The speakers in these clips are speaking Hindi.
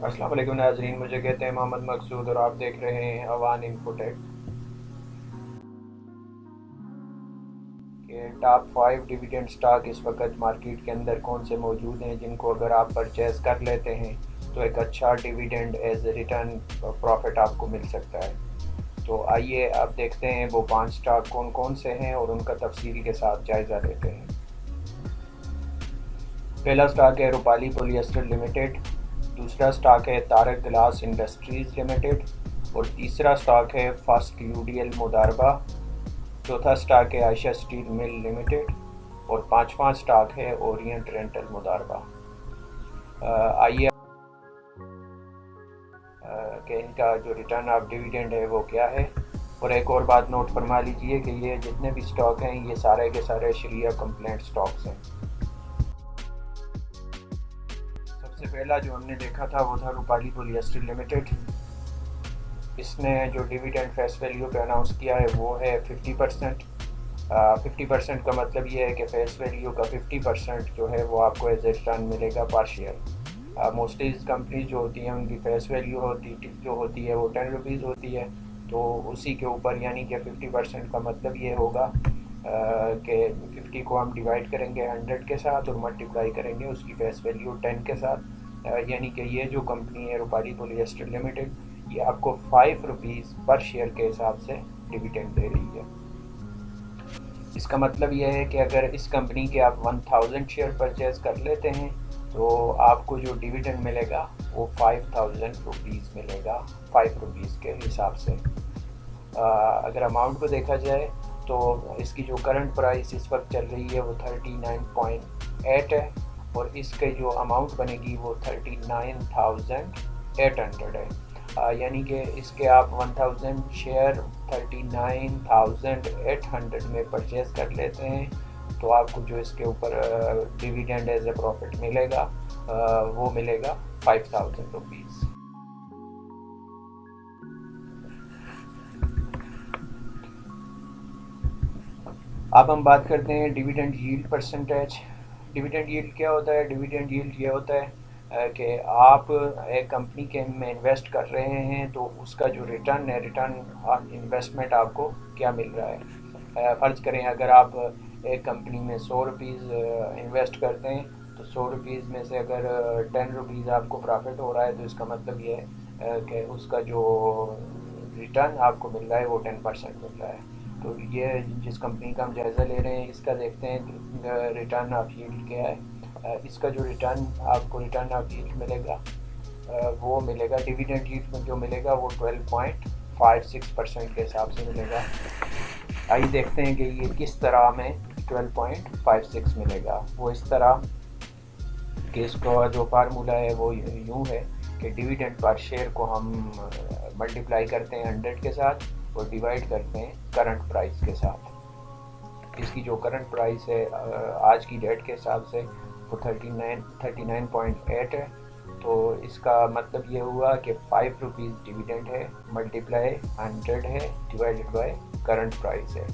अस्सलाम वालेकुम नाज़रीन, मुझे कहते हैं मोहम्मद मकसूद और आप देख रहे हैं अवान इन्फोटेक के टॉप 5 डिविडेंड स्टॉक इस वक्त मार्केट के अंदर कौन से मौजूद हैं जिनको अगर आप परचेज़ कर लेते हैं तो एक अच्छा डिविडेंड एज रिटर्न प्रॉफिट आपको मिल सकता है। तो आइए आप देखते हैं वो 5 स्टॉक कौन कौन से हैं और उनका तफसील के साथ जायज़ा लेते हैं। पहला स्टॉक है रूपाली पॉलिएस्टर लिमिटेड, दूसरा स्टॉक है तारक ग्लास इंडस्ट्रीज़ लिमिटेड और तीसरा स्टॉक है फर्स्ट यूडीएल मुदारबा, चौथा स्टॉक है आयशा स्टील मिल लिमिटेड और पांचवा स्टॉक है ओरिएंट रेंटल मुदारबा। आइए कि इनका जो रिटर्न ऑफ डिविडेंड है वो क्या है। और एक और बात नोट फरमा लीजिए कि ये जितने भी स्टॉक हैं ये सारे के सारे शरिया कंप्लेंट स्टॉक्स हैं। सबसे पहला जो हमने देखा था वो था रूपाली पॉलिएस्टर लिमिटेड। इसने जो डिविडेंड फेस वैल्यू पे अनाउंस किया है वो है 50%। 50% का मतलब ये है कि फेस वैल्यू का 50% जो है वो आपको एज ए रिटर्न मिलेगा पर शेयर। मोस्टली कंपनी जो होती हैं उनकी फेस वैल्यू जो होती है वो 10 रुपीज़ होती है, तो उसी के ऊपर यानी कि 50% का मतलब ये होगा कि 50 को हम डिवाइड करेंगे 100 के साथ और मल्टीप्लाई करेंगे उसकी फेस वैल्यू 10 के साथ। यानी कि ये जो कंपनी है रूपाली पॉलिएस्टर लिमिटेड ये आपको 5 रुपीज़ पर शेयर के हिसाब से डिविडेंड दे रही है। इसका मतलब यह है कि अगर इस कंपनी के आप 1000 शेयर परचेज कर लेते हैं तो आपको जो डिविडेंड मिलेगा वो 5000 रुपीज़ मिलेगा, 5 रुपीज़ के हिसाब से। अगर अमाउंट को देखा जाए तो इसकी जो करंट प्राइस इस वक्त चल रही है वो 39.8 है और इसके जो अमाउंट बनेगी वो 39,800 है। यानी कि इसके आप 1000 शेयर 39,800 में परचेज़ कर लेते हैं तो आपको जो इसके ऊपर डिविडेंड एज ए प्रॉफिट मिलेगा वो मिलेगा 5000 रुपीज़। अब हम बात करते हैं dividend yield percentage. Dividend yield क्या होता है? डिविडेंड यील्ड ये होता है कि आप एक कंपनी के में इन्वेस्ट कर रहे हैं तो उसका जो रिटर्न है, रिटर्न ऑन इन्वेस्टमेंट आपको क्या मिल रहा है। फ़र्ज़ करें अगर आप एक कंपनी में 100 रुपीज़ इन्वेस्ट करते हैं तो 100 रुपीज़ में से अगर 10 रुपीज़ आपको प्रॉफिट हो रहा है तो इसका मतलब ये है कि उसका जो रिटर्न आपको मिल रहा है वो 10% मिल रहा है। तो ये जिस कंपनी का हम जायज़ा ले रहे हैं इसका देखते हैं रिटर्न ऑफ यील्ड क्या है। इसका जो रिटर्न ऑफ यील्ड मिलेगा वो मिलेगा डिविडेंड यील्ड में जो मिलेगा वो 12.56% के हिसाब से मिलेगा। आइए देखते हैं कि ये किस तरह में 12.56 मिलेगा। वो इस तरह कि इसका जो फार्मूला है वो यूँ है कि डिविडेंड पर शेयर को हम मल्टीप्लाई करते हैं 100 के साथ और डिवाइड करते हैं करंट प्राइस के साथ। इसकी जो करंट प्राइस है आज की डेट के हिसाब से वो 39.8 है, तो इसका मतलब ये हुआ कि 5 रुपीज़ डिविडेंड है मल्टीप्लाई 100 है डिवाइडेड बाय करंट प्राइस है,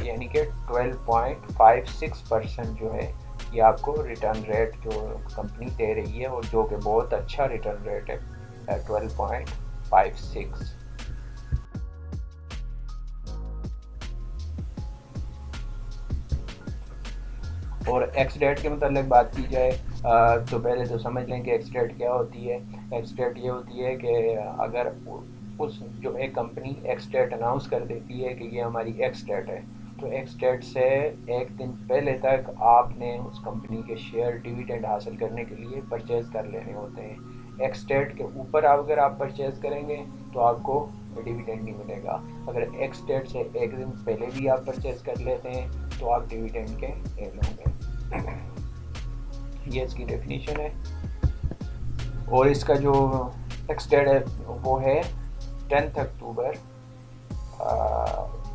यानी कि 12.56% जो है ये आपको रिटर्न रेट जो कंपनी दे रही है और जो कि बहुत अच्छा रिटर्न रेट है 12.56। और एक्स डेट के मतलब बात की जाए तो पहले तो समझ लें कि एक्स डेट क्या होती है। एक्स डेट ये होती है कि अगर उस जो एक कंपनी एक्स डेट अनाउंस कर देती है कि ये हमारी एक्स डेट है तो एक्स डेट से एक दिन पहले तक आपने उस कंपनी के शेयर डिविडेंड हासिल करने के लिए परचेज़ कर लेने होते हैं। एक्स डेट के ऊपर अगर आप परचेज़ करेंगे तो आपको डिविडेंड नहीं मिलेगा। अगर एक्स डेट से एक दिन पहले भी आप परचेज़ कर लेते हैं तो आप डिविडेंड के एल होंगे। ये इसकी डेफिनेशन है और इसका जो एक्स डेट है वो है 10 अक्टूबर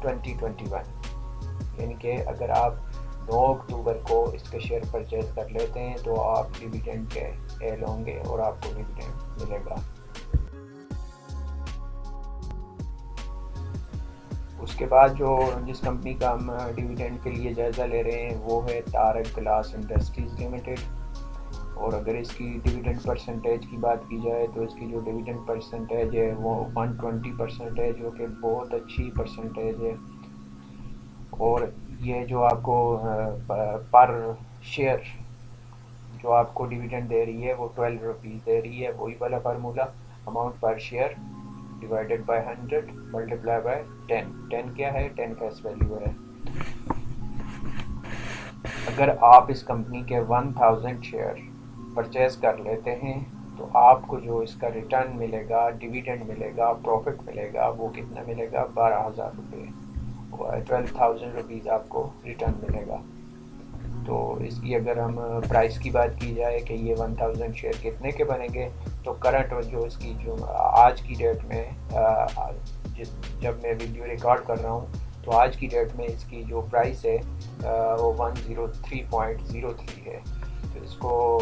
2021, यानी कि अगर आप 9 अक्टूबर को इसके शेयर परचेज कर लेते हैं तो आप डिविडेंड के एल होंगे और आपको डिविडेंड मिलेगा। उसके बाद जो जिस कंपनी का हम डिविडेंड के लिए जायज़ा ले रहे हैं वो है तारक ग्लास इंडस्ट्रीज़ लिमिटेड और अगर इसकी डिविडेंड परसेंटेज की बात की जाए तो इसकी जो डिविडेंड परसेंटेज है वो 120% है, जो कि बहुत अच्छी परसेंटेज है। और ये जो आपको पर शेयर जो आपको डिविडेंड दे रही है वो 12 रुपीज़ दे रही है। वही वाला फार्मूला, अमाउंट पर share divided by 100 multiply by 10। 10 क्या है? 10 फेस वैल्यू है। अगर आप इस कंपनी के 1000 शेयर परचेज कर लेते हैं तो आपको जो इसका रिटर्न मिलेगा, डिविडेंड मिलेगा, प्रॉफिट मिलेगा, वो कितना मिलेगा? 12,000 रुपये, 12,000 रुपीज़ आपको रिटर्न मिलेगा। तो इसकी अगर हम प्राइस की बात की जाए कि ये 1000 शेयर कितने के बनेंगे, तो करंट जो इसकी जो आज की डेट में जब मैं वीडियो रिकॉर्ड कर रहा हूँ तो आज की डेट में इसकी जो प्राइस है वो 103.03 है। तो इसको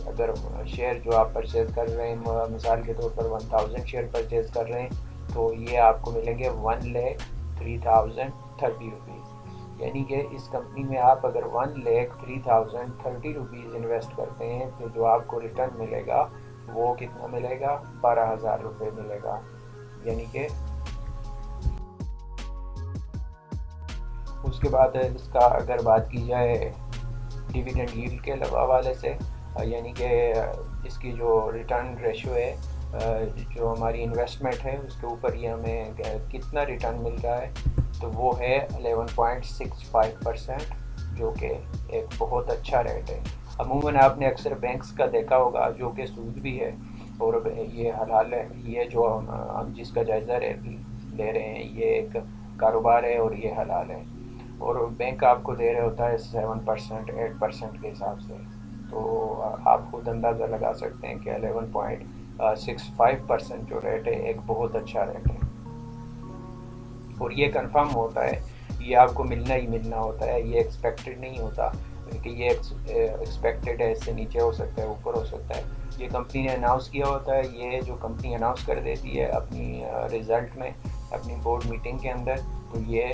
अगर शेयर जो आप परचेज़ कर रहे हैं, मिसाल के तौर पर 1000 शेयर परचेज़ कर रहे हैं तो ये आपको मिलेंगे 1,03,030 रुपीज़। यानी कि इस कंपनी में आप अगर 1,03,030 रुपीज़ इन्वेस्ट करते हैं तो जो आपको रिटर्न मिलेगा वो कितना मिलेगा? 12,000 रुपये मिलेगा। यानी कि उसके बाद इसका अगर बात की जाए डिविडेंड यील्ड के हवाले से, यानी कि इसकी जो रिटर्न रेशो है, जो हमारी इन्वेस्टमेंट है उसके ऊपर ये हमें कितना रिटर्न मिल रहा है, तो वो है 11.65%, जो कि एक बहुत अच्छा रेट है। अमूमन आपने अक्सर बैंक्स का देखा होगा जो कि सूद भी है और ये हलाल है। ये जो हम जिसका जायज़ा ले रहे हैं ये एक कारोबार है और ये हलाल है। और बैंक आपको दे रहा होता है 7% 8% के हिसाब से। तो आप खुद अंदाज़ा लगा सकते हैं कि 11.65% जो रेट है एक बहुत अच्छा रेट है। और ये कंफर्म होता है, ये आपको मिलना ही मिलना होता है, ये एक्सपेक्टेड नहीं होता कि ये एक्सपेक्टेड है, इससे नीचे हो सकता है, ऊपर हो सकता है। ये कंपनी ने अनाउंस किया होता है, ये जो कंपनी अनाउंस कर देती है अपनी रिज़ल्ट में, अपनी बोर्ड मीटिंग के अंदर, तो ये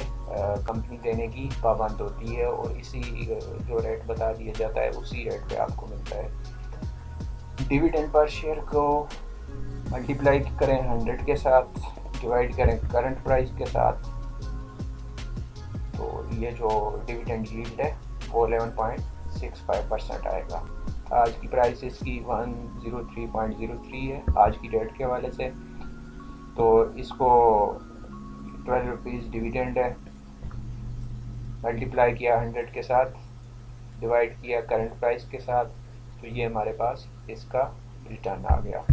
कंपनी देने की पाबंद होती है और इसी जो रेट बता दिया जाता है उसी रेट पे आपको मिलता है। डिविडेंड पर शेयर को मल्टीप्लाई करें 100 के साथ, डिवाइड करें करंट प्राइस के साथ, तो ये जो डिविडेंड यील्ड है वो 11.65% आएगा। आज की प्राइस इसकी 103.03 है आज की डेट के हवाले से। तो इसको 12 रुपीज़ डिविडेंड है, मल्टीप्लाई किया 100 के साथ, डिवाइड किया करंट प्राइस के साथ, तो ये हमारे पास इसका रिटर्न आ गया।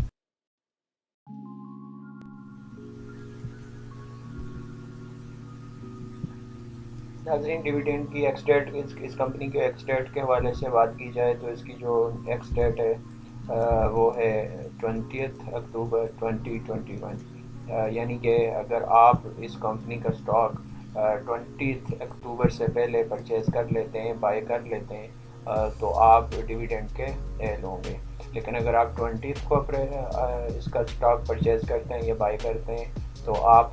नाज़रीन, डिविडेंड की एक्स डेट, इस कंपनी के एक्स डेट के हवाले से बात की जाए तो इसकी जो एक्स डेट है वो है 20 अक्टूबर 2021। यानी कि अगर आप इस कंपनी का स्टॉक 20 अक्टूबर से पहले परचेज़ कर लेते हैं, बाय कर लेते हैं, तो आप डिविडेंड के एल होंगे। लेकिन अगर आप 20 को इसका स्टॉक परचेज़ करते हैं या बाय करते हैं तो आप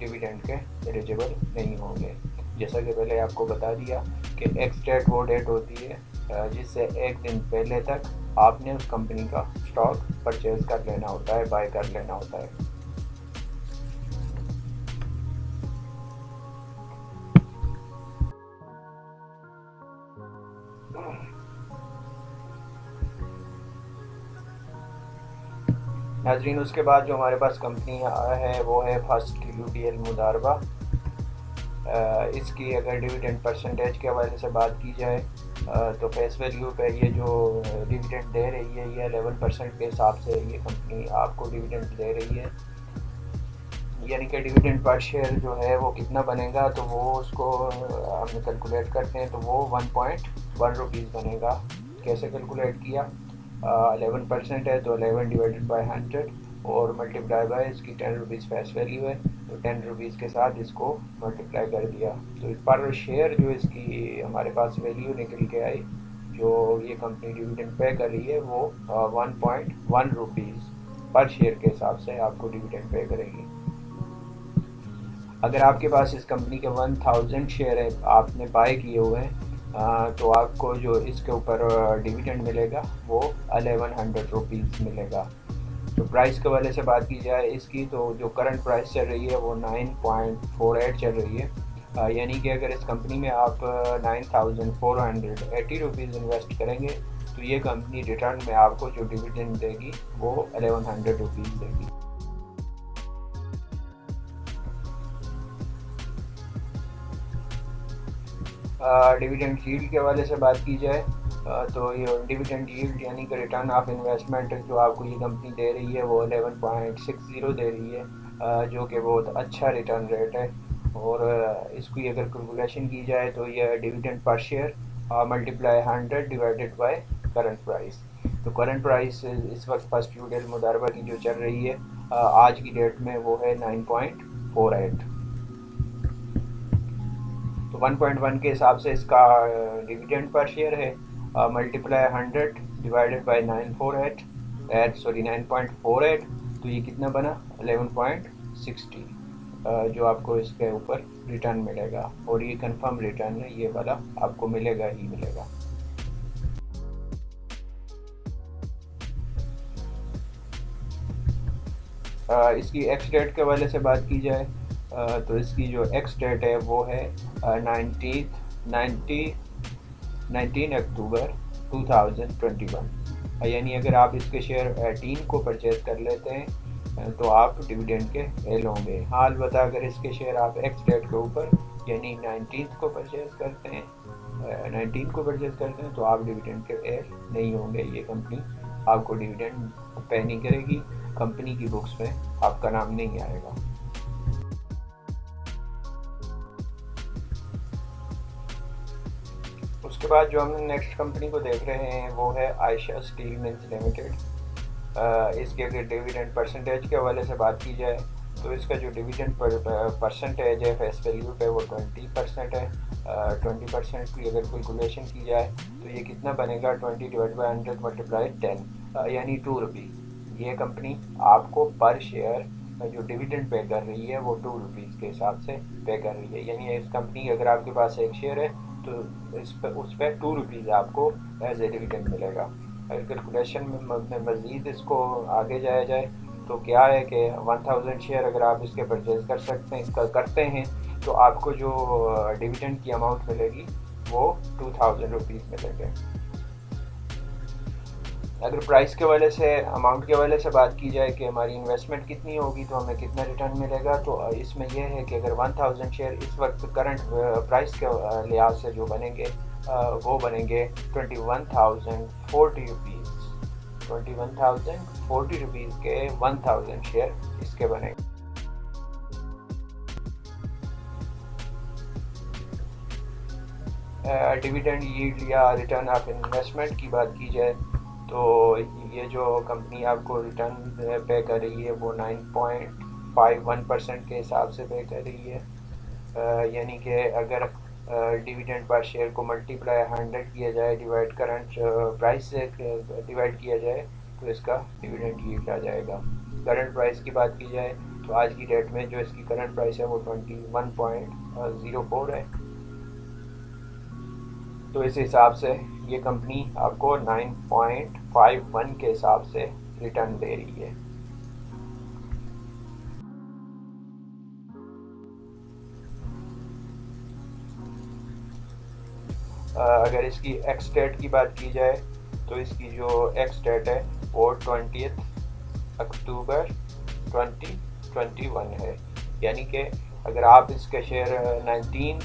डिविडेंड के एलिजिबल नहीं होंगे। जैसा कि पहले आपको बता दिया कि एक्स डेट वो डेट होती है जिससे एक दिन पहले तक आपने उस कंपनी का स्टॉक परचेज़ कर लेना होता है, बाय कर लेना होता है। नाजरीन, उसके बाद जो हमारे पास कंपनी है वो है फर्स्ट QDL मुदारबा। इसकी अगर डिविडेंड परसेंटेज के हवाले से बात की जाए तो फेस वैल्यू पे ये जो डिविडेंड दे रही है ये 11% के हिसाब से ये कंपनी आपको डिविडेंड दे रही है। यानी कि डिविडेंड पर शेयर जो है वो कितना बनेगा, तो वो उसको हमने कैलकुलेट करते हैं तो वो 1.1 रुपीज़ बनेगा। कैसे कैलकुलेट किया? 11% है तो 11 डिवाइडेड बाय 100 और मल्टीप्लाई बाय इसकी 10 रुपीज़ फेस वैल्यू है, तो 10 रुपीज़ के साथ इसको मल्टीप्लाई कर दिया। तो पर शेयर जो इसकी हमारे पास वैल्यू निकल के आई, जो ये कंपनी डिविडेंड पे कर रही है वो 1.1 रुपीज़ पर शेयर के हिसाब से आपको डिविडेंड पे करेगी। अगर आपके पास इस कंपनी के 1000 शेयर है, आपने बाय किए हुए हैं, तो आपको जो इसके ऊपर डिविडेंड मिलेगा वो 1100 रुपीज़ मिलेगा। तो प्राइस के वाले से बात की जाए इसकी, तो जो करंट प्राइस चल रही है वो 9.48 चल रही है। यानी कि अगर इस कंपनी में आप 9480 रुपीज़ इन्वेस्ट करेंगे तो ये कंपनी रिटर्न में आपको जो डिविडेंड देगी वो 1100 रुपीज़ देगी। डिविडेंड यील्ड के हवाले से बात की जाए तो ये डिविडेंड यील्ड यानी कि रिटर्न ऑफ इन्वेस्टमेंट जो आपको ये कंपनी दे रही है वो 11.60 दे रही है, जो कि बहुत अच्छा रिटर्न रेट है। और इसकी अगर कैलकुलेशन की जाए तो यह dividend per share multiply 100 divided by current price. तो करंट प्राइस इस वक्त फर्स्ट यूडियल मुदारबा की जो चल रही है आज की डेट में वो है 9.48। तो 1.1 के हिसाब से इसका डिविडेंड पर शेयर है मल्टीप्लाई 100 डिवाइडेड बाय 9.48, तो ये कितना बना 11.60, जो आपको इसके ऊपर रिटर्न मिलेगा। और ये कंफर्म रिटर्न है, ये वाला आपको मिलेगा ही मिलेगा। इसकी एक्स डेट के हवाले से बात की जाए तो इसकी जो एक्स डेट है वो है 19 अक्टूबर 2021। यानी अगर आप इसके शेयर 18 को परचेज कर लेते हैं तो आप डिविडेंड के एल होंगे। हाँ, अलबत्ता अगर इसके शेयर आप एक्स डेट के ऊपर यानी 19 को परचेज करते हैं 19 को परचेज करते हैं तो आप डिविडेंड के एल नहीं होंगे। ये कंपनी आपको डिविडेंड पे नहीं करेगी, कंपनी की बुक्स में आपका नाम नहीं आएगा। उसके बाद जो हम नेक्स्ट कंपनी को देख रहे हैं वो है आयशा स्टील मिल्स लिमिटेड। इसके अगर डिविडेंड परसेंटेज के हवाले से बात की जाए तो इसका जो डिविडेंड परसेंटेज है फेस वैल्यू पे वो 20% है। 20% की अगर कैलकुलेशन की जाए तो ये कितना बनेगा 20 डिवाइड बाई 100 मल्टीप्लाई 10 यानी 2 रुपीज़। ये कंपनी आपको पर शेयर जो डिविडेंड पे कर रही है वो 2 रुपीज़ के हिसाब से पे कर रही है। यानी इस कंपनी अगर आपके पास एक शेयर है तो इस पर उस पर 2 रुपीज़ आपको एज ए डिविडेंड मिलेगा। अगर कैलकुलेशन में मज़ीद इसको आगे जाया जाए तो क्या है कि 1000 शेयर अगर आप इसके परचेज करते हैं तो आपको जो डिविडेंड की अमाउंट मिलेगी वो 2000 रुपीज़ मिलेंगे। अगर प्राइस के वाले से अमाउंट के वाले से बात की जाए कि हमारी इन्वेस्टमेंट कितनी होगी तो हमें कितना रिटर्न मिलेगा, तो इसमें यह है कि अगर 1000 शेयर इस वक्त करंट प्राइस के लिहाज से जो बनेंगे वो बनेंगे 21,040 रुपीज़। 21,040 रुपीज़ के 1000 शेयर इसके बनेंगे। डिविडेंड यील्ड या रिटर्न ऑफ इन्वेस्टमेंट की बात की जाए तो ये जो कंपनी आपको रिटर्न पे कर रही है वो 9.51% के हिसाब से पे कर रही है। यानी कि अगर डिविडेंड पर शेयर को मल्टीप्लाई 100 किया जाए डिवाइड करंट प्राइस से डिवाइड किया जाए तो इसका डिविडेंड यील्ड आ जाएगा। करंट प्राइस की बात की जाए तो आज की डेट में जो इसकी करंट प्राइस है वो 21.04 है। तो इस हिसाब से ये कंपनी आपको 9.51 के हिसाब से रिटर्न दे रही है। अगर इसकी एक्स डेट की बात की जाए तो इसकी जो एक्स डेट है वो 20 अक्टूबर 2021 है। यानी कि अगर आप इसके शेयर 19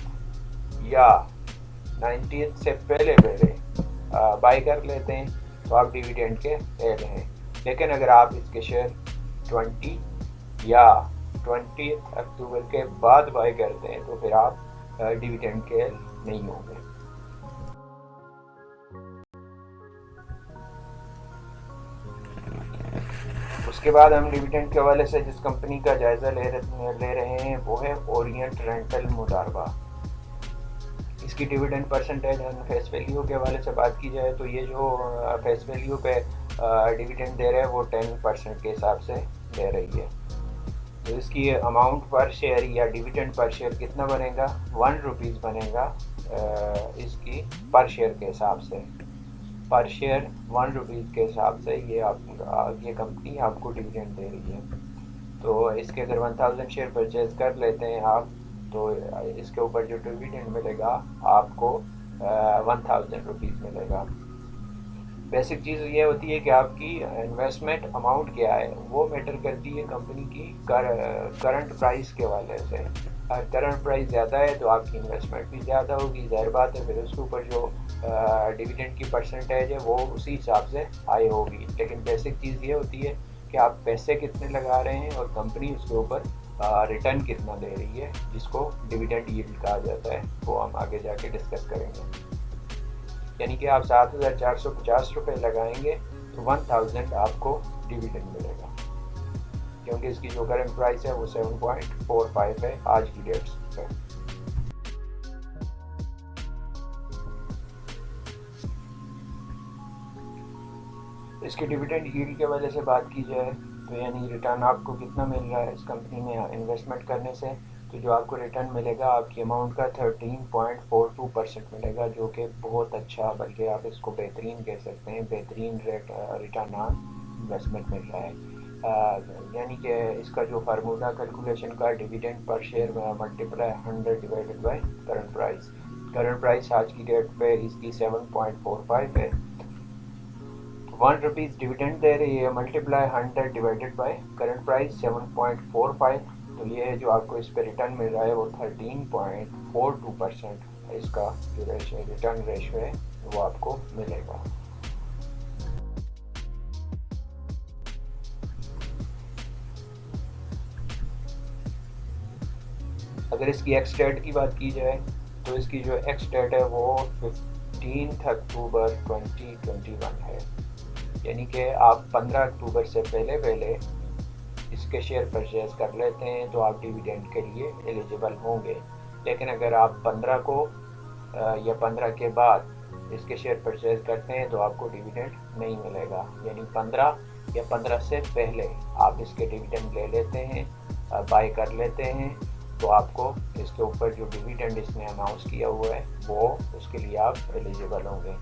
या 19 से पहले बाई कर लेते हैं तो आप डिविडेंड के एल हैं। लेकिन अगर आप इसके शेयर 20 या 20 अक्टूबर के बाद बाई करते हैं तो फिर आप डिविडेंड के एल नहीं होंगे। उसके बाद हम डिविडेंड के हवाले से जिस कंपनी का जायज़ा ले रहे हैं वो है ओरिएंट रेंटल मुदारबा। इसकी dividend percentage and face value के हवाले से बात की जाए तो ये जो फेस वैल्यू पे डिविडेंड दे रहे हैं वो 10% के हिसाब से दे रही है। तो इसकी अमाउंट पर शेयर या डिविडेंड पर शेयर कितना बनेगा 1 रुपीज़ बनेगा इसकी पर शेयर के हिसाब से, पर शेयर 1 रुपीज़ के हिसाब से ये कंपनी आपको डिविडेंड दे रही है। तो इसके अगर 1000 शेयर परचेज कर लेते हैं आप, तो इसके ऊपर जो डिविडेंड मिलेगा आपको 1000 रुपीज़ मिलेगा। बेसिक चीज़ ये होती है कि आपकी इन्वेस्टमेंट अमाउंट क्या है, वो मैटर करती है कंपनी की करंट प्राइस के वाले से। अगर करंट प्राइस ज़्यादा है तो आपकी इन्वेस्टमेंट भी ज़्यादा होगी, ज़ाहिर बात है, फिर उसके ऊपर जो डिविडेंड की परसेंटेज है वो उसी हिसाब से हाई होगी। लेकिन बेसिक चीज़ ये होती है कि आप पैसे कितने लगा रहे हैं और कंपनी उसके ऊपर रिटर्न कितना दे रही है, जिसको डिविडेंड यील्ड कहा जाता है। वो हम आगे जाके डिस्कस करेंगे। यानी कि आप 7450 रुपये लगाएंगे तो 1000 आपको डिविडेंड मिलेगा, क्योंकि इसकी जो करंट प्राइस है वो 7.45 है आज की डेट पे। इसकी डिविडेंड यील्ड के वजह से बात की जाए तो यानी रिटर्न आपको कितना मिल रहा है इस कंपनी में इन्वेस्टमेंट करने से, तो जो आपको रिटर्न मिलेगा आपकी अमाउंट का 13.42% मिलेगा, जो कि बहुत अच्छा, बल्कि आप इसको बेहतरीन कह सकते हैं, बेहतरीन रिटर्न ऑन इन्वेस्टमेंट मिल रहा है। यानी कि इसका जो फार्मूला कैलकुलेशन का dividend per share multiply 100 divided by current price आज की डेट पे इसकी 7.45 है। 1 रुपीज़ डिविडेंड दे रही है, multiply 100 divided by current price 7.45, तो ये जो आपको इस पर रिटर्न मिल रहा है वो 13.42% इसका जो रिटर्न रेशियो है वो आपको मिलेगा। अगर इसकी एक्स डेट की बात की जाए तो इसकी जो एक्स डेट है वो 15 अक्टूबर 2021 है, यानी कि आप 15 अक्टूबर से पहले इसके शेयर परचेज कर लेते हैं तो आप डिविडेंड के लिए एलिजिबल होंगे। लेकिन अगर आप 15 को या 15 के बाद इसके शेयर परचेज करते हैं तो आपको डिविडेंड नहीं मिलेगा। यानी 15 या 15 से पहले आप इसके डिविडेंड ले लेते हैं, बाय कर लेते हैं, तो आपको इसके ऊपर जो डिविडेंड इसने अनाउंस किया हुआ है वो उसके लिए आप एलिजिबल होंगे।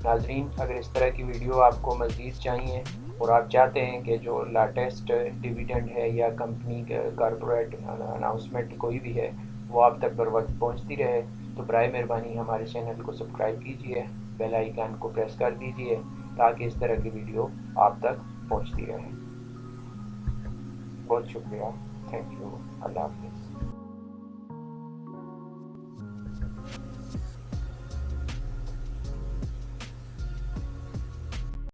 नाजरीन, अगर इस तरह की वीडियो आपको मज़ीद चाहिए और आप चाहते हैं कि जो लेटेस्ट डिविडेंड है या कंपनी कॉर्पोरेट अनाउंसमेंट कोई भी है वो आप तक बर वक्त पहुँचती रहे, तो बराए मेहरबानी हमारे चैनल को सब्सक्राइब कीजिए, बेल आइकन को प्रेस कर दीजिए ताकि इस तरह की वीडियो आप तक पहुँचती रहे। बहुत शुक्रिया, थैंक यू, अल्लाह हाफिज़।